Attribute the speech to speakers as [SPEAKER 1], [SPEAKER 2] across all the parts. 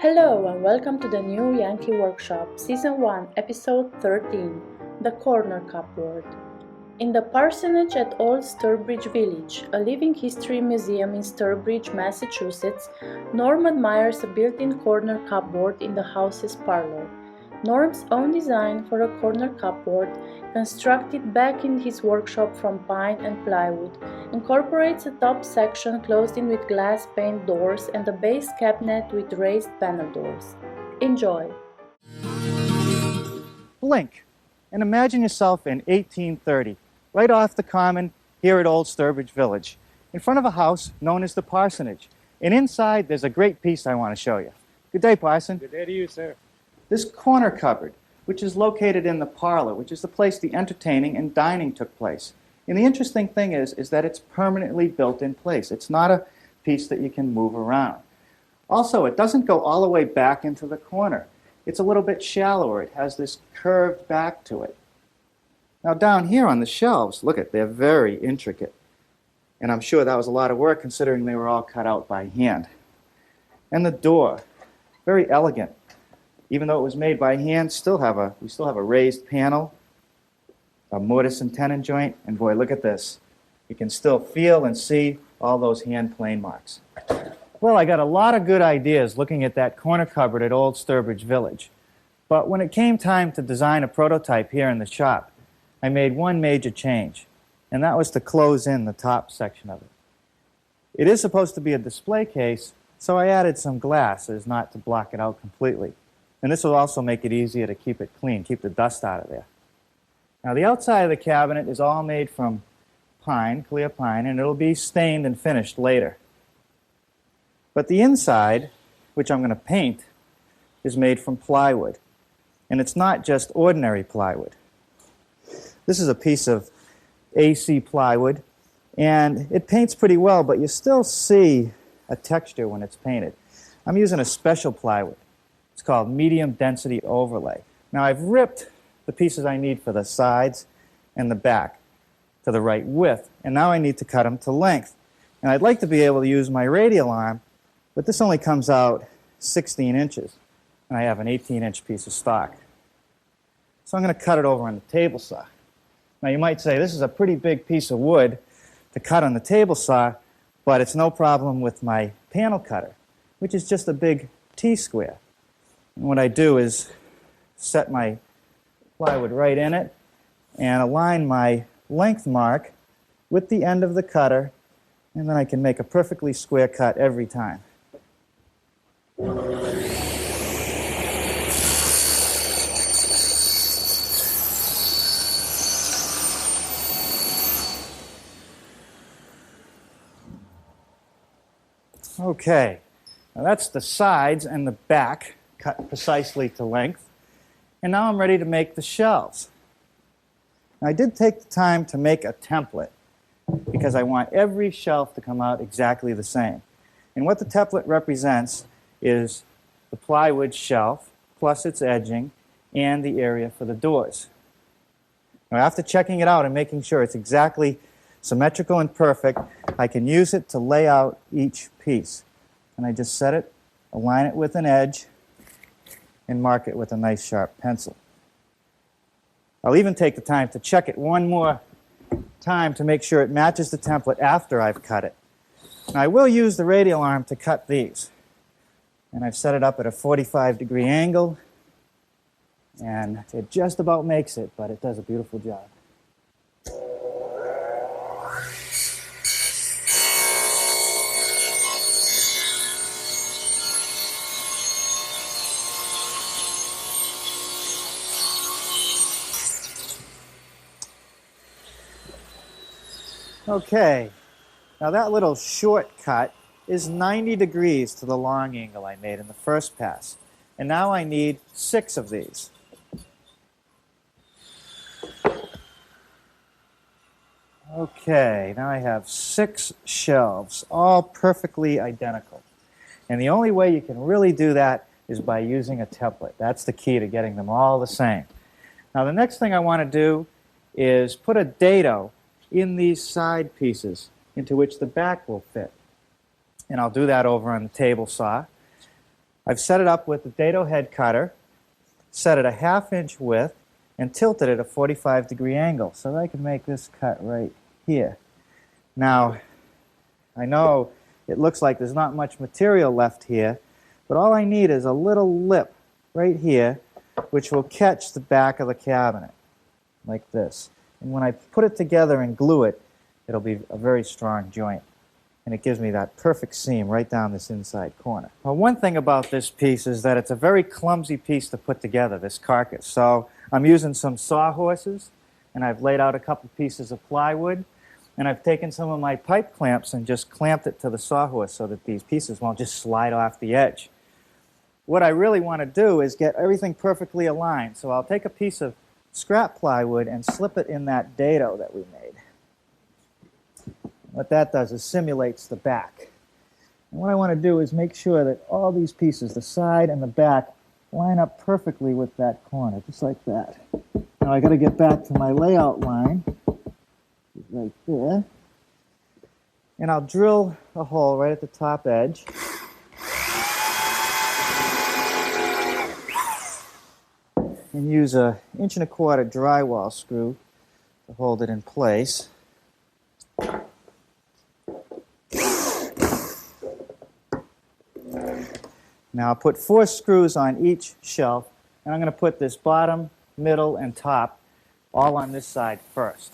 [SPEAKER 1] Hello and welcome to the new Yankee workshop, Season 1, Episode 13, The Corner Cupboard. In the parsonage at Old Sturbridge Village, a living history museum in Sturbridge, Massachusetts, Norm admires a built-in corner cupboard in the house's parlor. Norm's own design for a corner cupboard, constructed back in his workshop from pine and plywood, incorporates a top section closed in with glass pane doors and a base cabinet with raised panel doors. Enjoy!
[SPEAKER 2] Blink and imagine yourself in 1830, right off the common here at Old Sturbridge Village, in front of a house known as the parsonage. And inside there's a great piece I want to show you. Good day, Parson.
[SPEAKER 3] Good day to you, sir.
[SPEAKER 2] This corner cupboard, which is located in the parlor, which is the place the entertaining and dining took place. And the interesting thing is that it's permanently built in place. It's not a piece that you can move around. Also, it doesn't go all the way back into the corner. It's a little bit shallower. It has this curved back to it. Now down here on the shelves, look at, they're very intricate. And I'm sure that was a lot of work considering they were all cut out by hand. And the door, very elegant. Even though it was made by hand, we still have a raised panel, a mortise and tenon joint, and boy, look at this. You can still feel and see all those hand plane marks. Well, I got a lot of good ideas looking at that corner cupboard at Old Sturbridge Village. But when it came time to design a prototype here in the shop, I made one major change, and that was to close in the top section of it. It is supposed to be a display case, so I added some glass as not to block it out completely. And this will also make it easier to keep it clean, keep the dust out of there. Now the outside of the cabinet is all made from pine, clear pine, and it'll be stained and finished later. But the inside, which I'm going to paint, is made from plywood. And it's not just ordinary plywood. This is a piece of AC plywood, and it paints pretty well, but you still see a texture when it's painted. I'm using a special plywood. It's called medium density overlay. Now I've ripped the pieces I need for the sides and the back to the right width, and now I need to cut them to length. And I'd like to be able to use my radial arm, but this only comes out 16 inches, and I have an 18-inch piece of stock. So I'm going to cut it over on the table saw. Now you might say, this is a pretty big piece of wood to cut on the table saw, but it's no problem with my panel cutter, which is just a big T-square. And what I do is set my plywood right in it and align my length mark with the end of the cutter, and then I can make a perfectly square cut every time. Okay, now that's the sides and the back cut precisely to length. And now I'm ready to make the shelves. Now, I did take the time to make a template because I want every shelf to come out exactly the same. And what the template represents is the plywood shelf plus its edging and the area for the doors. Now, after checking it out and making sure it's exactly symmetrical and perfect, I can use it to lay out each piece. And I just set it, align it with an edge, and mark it with a nice sharp pencil. I'll even take the time to check it one more time to make sure it matches the template after I've cut it. Now I will use the radial arm to cut these. And I've set it up at a 45-degree angle, and it just about makes it, but it does a beautiful job. Okay, now that little shortcut is 90 degrees to the long angle I made in the first pass. And now I need 6 of these. Okay, now I have 6 shelves, all perfectly identical. And the only way you can really do that is by using a template. That's the key to getting them all the same. Now the next thing I want to do is put a dado in these side pieces into which the back will fit. And I'll do that over on the table saw. I've set it up with the dado head cutter, set it a 1/2 inch width, and tilted it at a 45-degree angle so that I can make this cut right here. Now, I know it looks like there's not much material left here, but all I need is a little lip right here which will catch the back of the cabinet, like this. And when I put it together and glue it, it'll be a very strong joint. And it gives me that perfect seam right down this inside corner. Well, one thing about this piece is that it's a very clumsy piece to put together, this carcass. So I'm using some sawhorses, and I've laid out a couple pieces of plywood, and I've taken some of my pipe clamps and just clamped it to the sawhorse so that these pieces won't just slide off the edge. What I really want to do is get everything perfectly aligned. So I'll take a piece of scrap plywood and slip it in that dado that we made. What that does is simulates the back. And what I want to do is make sure that all these pieces, the side and the back, line up perfectly with that corner, just like that. Now I got to get back to my layout line, right there. And I'll drill a hole right at the top edge. And use a 1.25 inch drywall screw to hold it in place. Now I'll put 4 screws on each shelf, and I'm going to put this bottom, middle, and top all on this side first.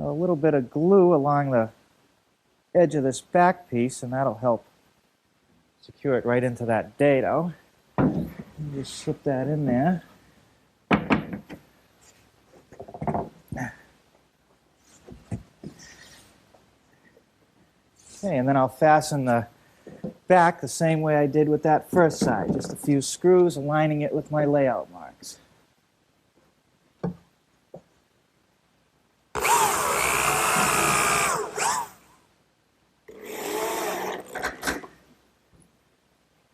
[SPEAKER 2] A little bit of glue along the edge of this back piece, and that'll help secure it right into that dado. Just slip that in there. Okay, and then I'll fasten the back the same way I did with that first side. Just a few screws aligning it with my layout marks.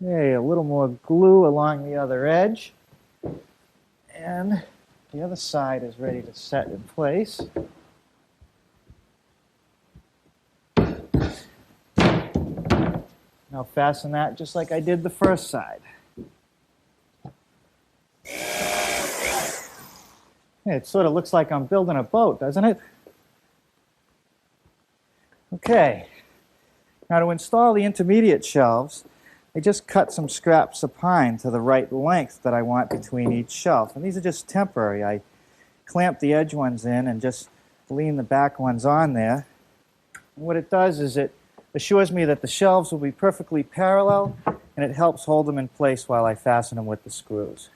[SPEAKER 2] Okay, a little more glue along the other edge. And the other side is ready to set in place. Now fasten that just like I did the first side. It sort of looks like I'm building a boat, doesn't it? Okay. Now to install the intermediate shelves, I just cut some scraps of pine to the right length that I want between each shelf. And these are just temporary. I clamp the edge ones in and just lean the back ones on there. And what it does is it assures me that the shelves will be perfectly parallel, and it helps hold them in place while I fasten them with the screws.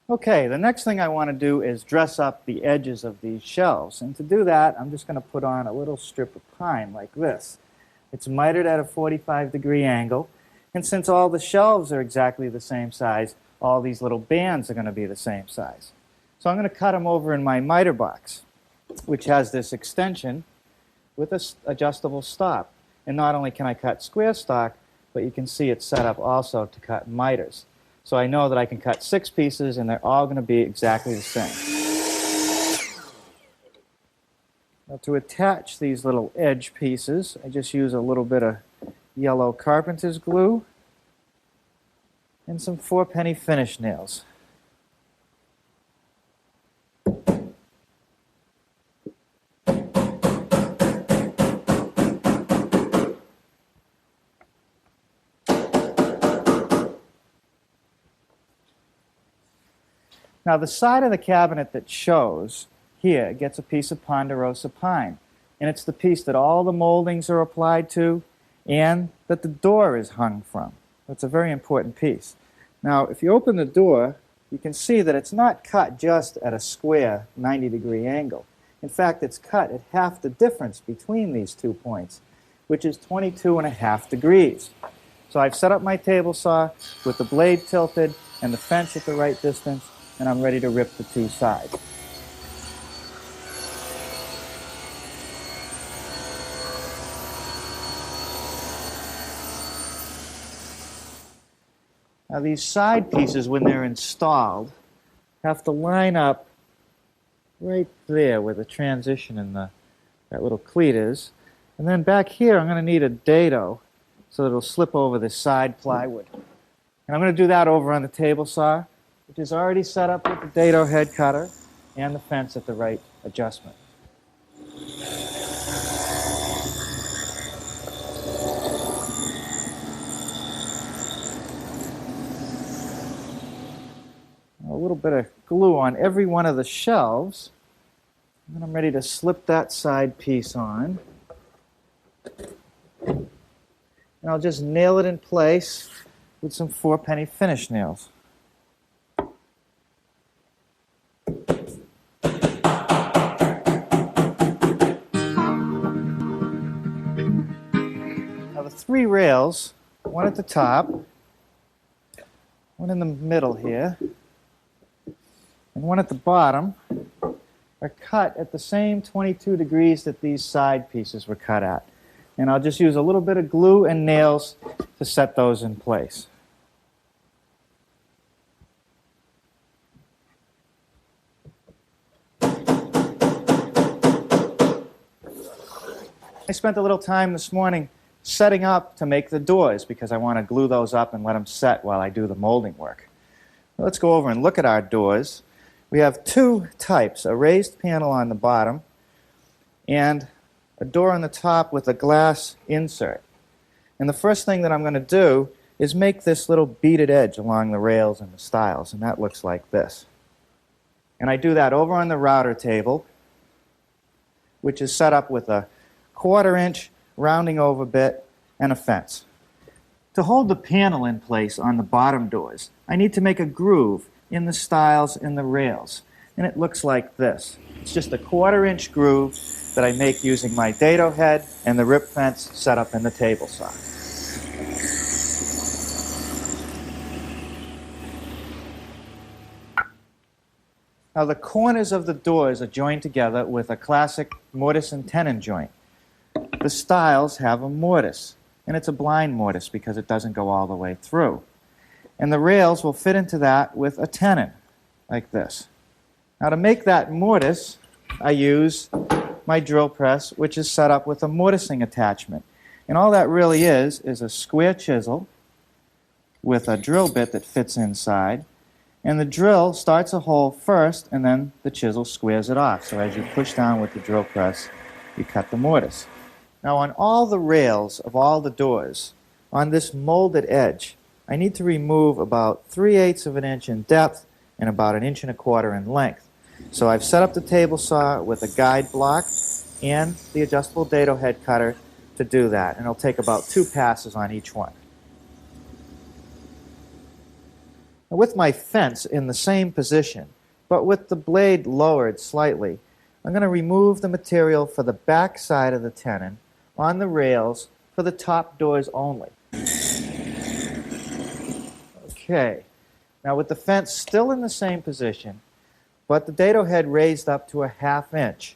[SPEAKER 2] Okay, the next thing I want to do is dress up the edges of these shelves. And to do that, I'm just going to put on a little strip of pine like this. It's mitered at a 45-degree angle, and since all the shelves are exactly the same size, all these little bands are going to be the same size. So I'm going to cut them over in my miter box, which has this extension with an adjustable stop. And not only can I cut square stock, but you can see it's set up also to cut miters. So I know that I can cut 6 pieces, and they're all going to be exactly the same. Now to attach these little edge pieces, I just use a little bit of yellow carpenter's glue and some 4-penny finish nails. Now the side of the cabinet that shows here gets a piece of ponderosa pine, and it's the piece that all the moldings are applied to and that the door is hung from. It's a very important piece. Now if you open the door, you can see that it's not cut just at a square 90-degree angle. In fact, it's cut at half the difference between these 2 points. which is 22.5 degrees. So I've set up my table saw with the blade tilted and the fence at the right distance, and I'm ready to rip the two sides. Now these side pieces, when they're installed, have to line up right there where the transition in that little cleat is. And then back here, I'm going to need a dado so that it'll slip over the side plywood. And I'm going to do that over on the table saw, which is already set up with the dado head cutter and the fence at the right adjustment. A little bit of glue on every one of the shelves. And then I'm ready to slip that side piece on. And I'll just nail it in place with some 4-penny finish nails. Now the 3 rails, one at the top, one in the middle here, and one at the bottom, are cut at the same 22 degrees that these side pieces were cut at. And I'll just use a little bit of glue and nails to set those in place. I spent a little time this morning setting up to make the doors because I want to glue those up and let them set while I do the molding work. Let's go over and look at our doors. We have 2 types, a raised panel on the bottom and a door on the top with a glass insert. And the first thing that I'm going to do is make this little beaded edge along the rails and the stiles, and that looks like this. And I do that over on the router table, which is set up with a 1/4-inch rounding over bit and a fence. To hold the panel in place on the bottom doors, I need to make a groove in the stiles and the rails, and it looks like this. It's just a 1/4-inch groove that I make using my dado head and the rip fence set up in the table saw. Now the corners of the doors are joined together with a classic mortise and tenon joint. The stiles have a mortise, and it's a blind mortise because it doesn't go all the way through. And the rails will fit into that with a tenon, like this. Now to make that mortise, I use my drill press, which is set up with a mortising attachment. And all that really is a square chisel with a drill bit that fits inside. And the drill starts a hole first, and then the chisel squares it off. So as you push down with the drill press, you cut the mortise. Now on all the rails of all the doors, on this molded edge, I need to remove about 3/8 of an inch in depth and about 1 1/4 inches in length. So I've set up the table saw with a guide block and the adjustable dado head cutter to do that. And it'll take about 2 passes on each one. Now with my fence in the same position, but with the blade lowered slightly, I'm going to remove the material for the back side of the tenon on the rails for the top doors only. Okay, now with the fence still in the same position, but the dado head raised up to a 1/2 inch,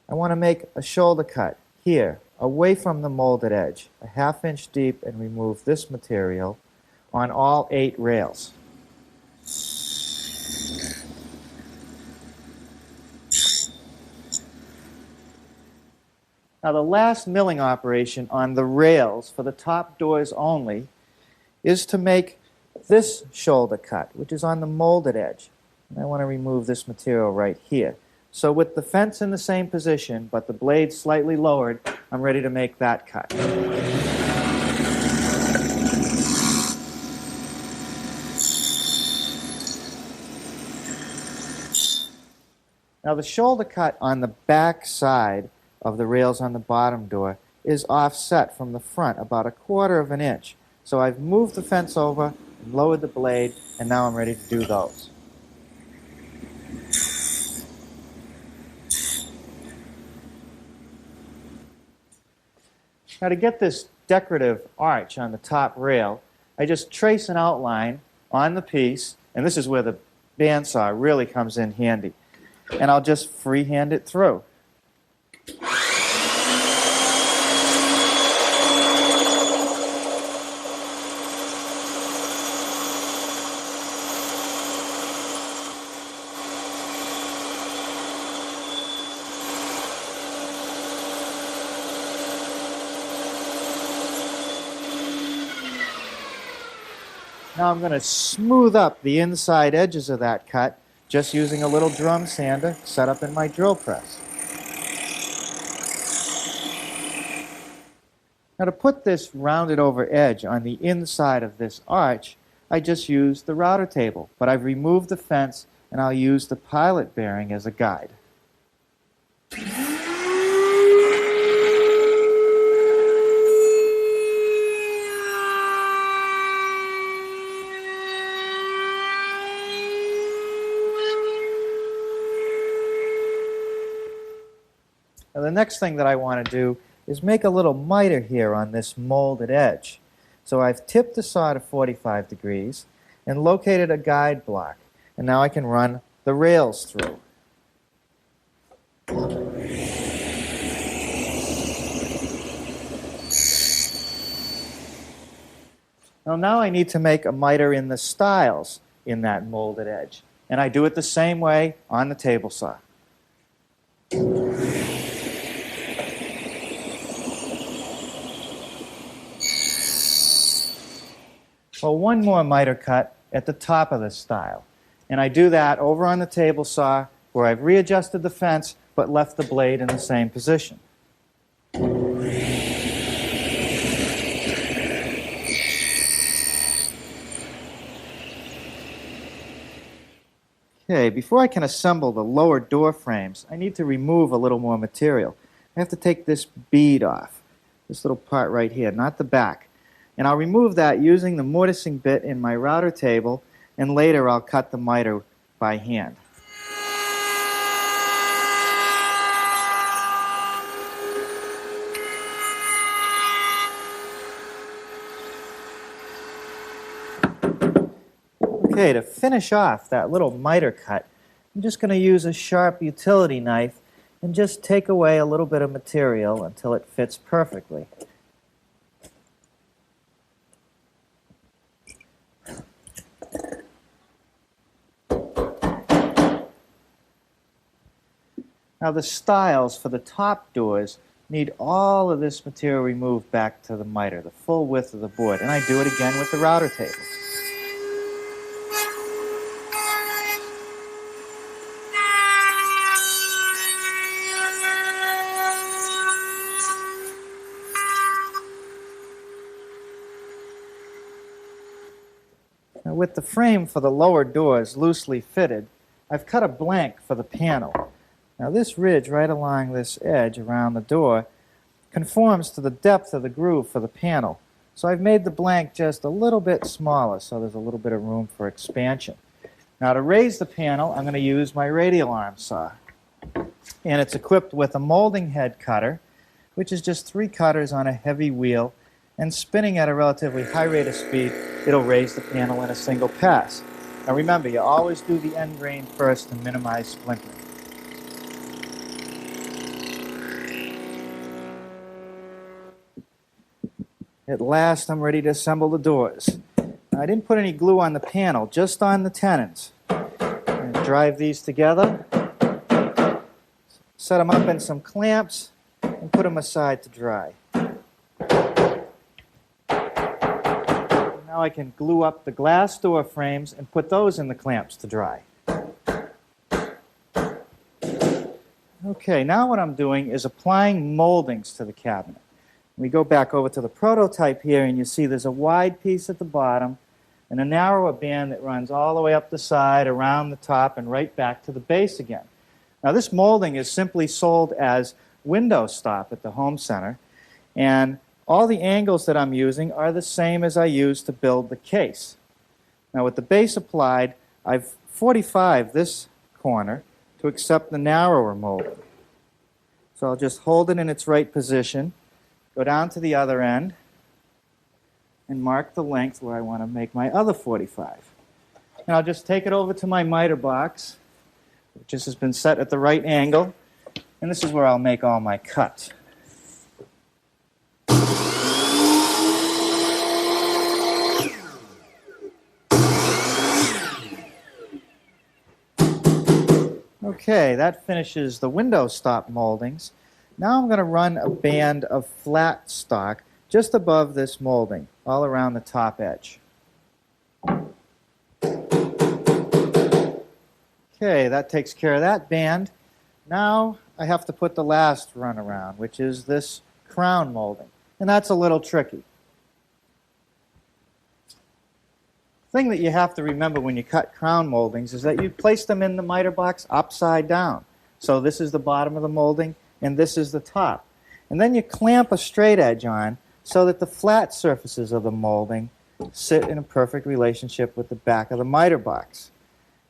[SPEAKER 2] I want to make a shoulder cut here, away from the molded edge, a 1/2 inch deep, and remove this material on all 8 rails. Now the last milling operation on the rails for the top doors only is to make this shoulder cut, which is on the molded edge. And I want to remove this material right here. So with the fence in the same position, but the blade slightly lowered, I'm ready to make that cut. Now the shoulder cut on the back side of the rails on the bottom door is offset from the front about 1/4 of an inch. So I've moved the fence over, lowered the blade, and now I'm ready to do those. Now to get this decorative arch on the top rail, I just trace an outline on the piece, and this is where the bandsaw really comes in handy. And I'll just freehand it through. Now I'm going to smooth up the inside edges of that cut just using a little drum sander set up in my drill press. Now to put this rounded over edge on the inside of this arch, I just used the router table, but I've removed the fence and I'll use the pilot bearing as a guide. Now the next thing that I want to do is make a little miter here on this molded edge. So I've tipped the saw to 45 degrees and located a guide block. And now I can run the rails through. Now I need to make a miter in the stiles in that molded edge. And I do it the same way on the table saw. Well, one more miter cut at the top of the stile. And I do that over on the table saw where I've readjusted the fence but left the blade in the same position. Okay, before I can assemble the lower door frames, I need to remove a little more material. I have to take this bead off, this little part right here, not the back. And I'll remove that using the mortising bit in my router table, and later I'll cut the miter by hand. Okay, to finish off that little miter cut, I'm just going to use a sharp utility knife and just take away a little bit of material until it fits perfectly. Now the stiles for the top doors need all of this material removed back to the miter, the full width of the board. And I do it again with the router table. Now with the frame for the lower doors loosely fitted, I've cut a blank for the panel. Now this ridge right along this edge around the door conforms to the depth of the groove for the panel. So I've made the blank just a little bit smaller so there's a little bit of room for expansion. Now to raise the panel, I'm going to use my radial arm saw. And it's equipped with a molding head cutter, which is just 3 cutters on a heavy wheel, and spinning at a relatively high rate of speed, it'll raise the panel in a single pass. Now remember, you always do the end grain first to minimize splintering. At last, I'm ready to assemble the doors. I didn't put any glue on the panel, just on the tenons. And drive these together, set them up in some clamps, and put them aside to dry. Now I can glue up the glass door frames and put those in the clamps to dry. Okay, now what I'm doing is applying moldings to the cabinet. We go back over to the prototype here, and you see there's a wide piece at the bottom and a narrower band that runs all the way up the side, around the top, and right back to the base again. Now this molding is simply sold as window stop at the home center, and all the angles that I'm using are the same as I used to build the case. Now with the base applied, I've 45 this corner to accept the narrower molding. So I'll just hold it in its right position, go down to the other end, and mark the length where I want to make my other 45. And I'll just take it over to my miter box, which just has been set at the right angle, and this is where I'll make all my cuts. Okay, that finishes the window stop moldings. Now I'm going to run a band of flat stock just above this molding, all around the top edge. Okay, that takes care of that band. Now I have to put the last run around, which is this crown molding, and that's a little tricky. The thing that you have to remember when you cut crown moldings is that you place them in the miter box upside down. So this is the bottom of the molding, and this is the top. And then you clamp a straight edge on so that the flat surfaces of the molding sit in a perfect relationship with the back of the miter box.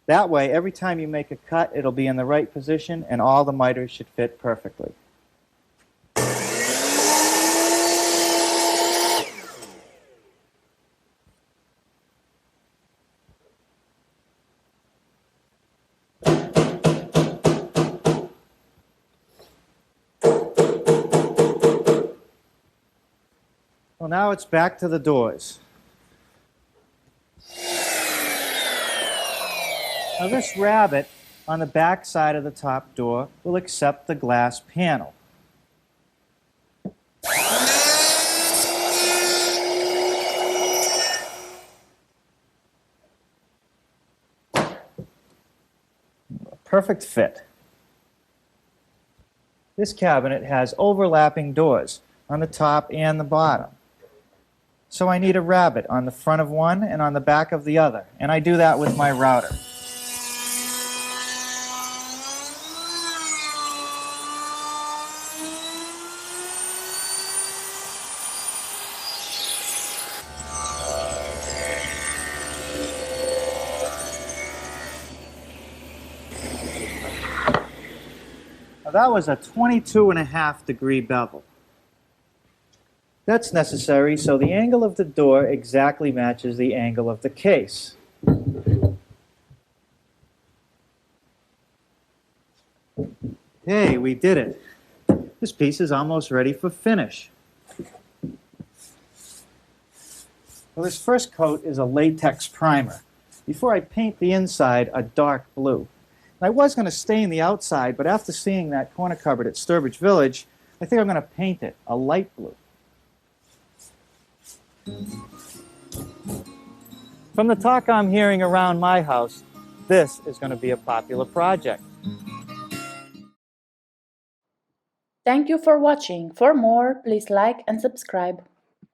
[SPEAKER 2] That way, every time you make a cut, it'll be in the right position, and all the miters should fit perfectly. Well, now it's back to the doors. Now this rabbet on the back side of the top door will accept the glass panel. Perfect fit. This cabinet has overlapping doors on the top and the bottom. So I need a rabbet on the front of one and on the back of the other, and I do that with my router. Now that was a 22.5-degree bevel. That's necessary so the angle of the door exactly matches the angle of the case. Hey, we did it. This piece is almost ready for finish. Well, this first coat is a latex primer. Before I paint the inside a dark blue. I was going to stain the outside, but after seeing that corner cupboard at Sturbridge Village, I think I'm going to paint it a light blue. From the talk I'm hearing around my house, this is going to be a popular project.
[SPEAKER 1] Thank you for watching. For more, please like and subscribe.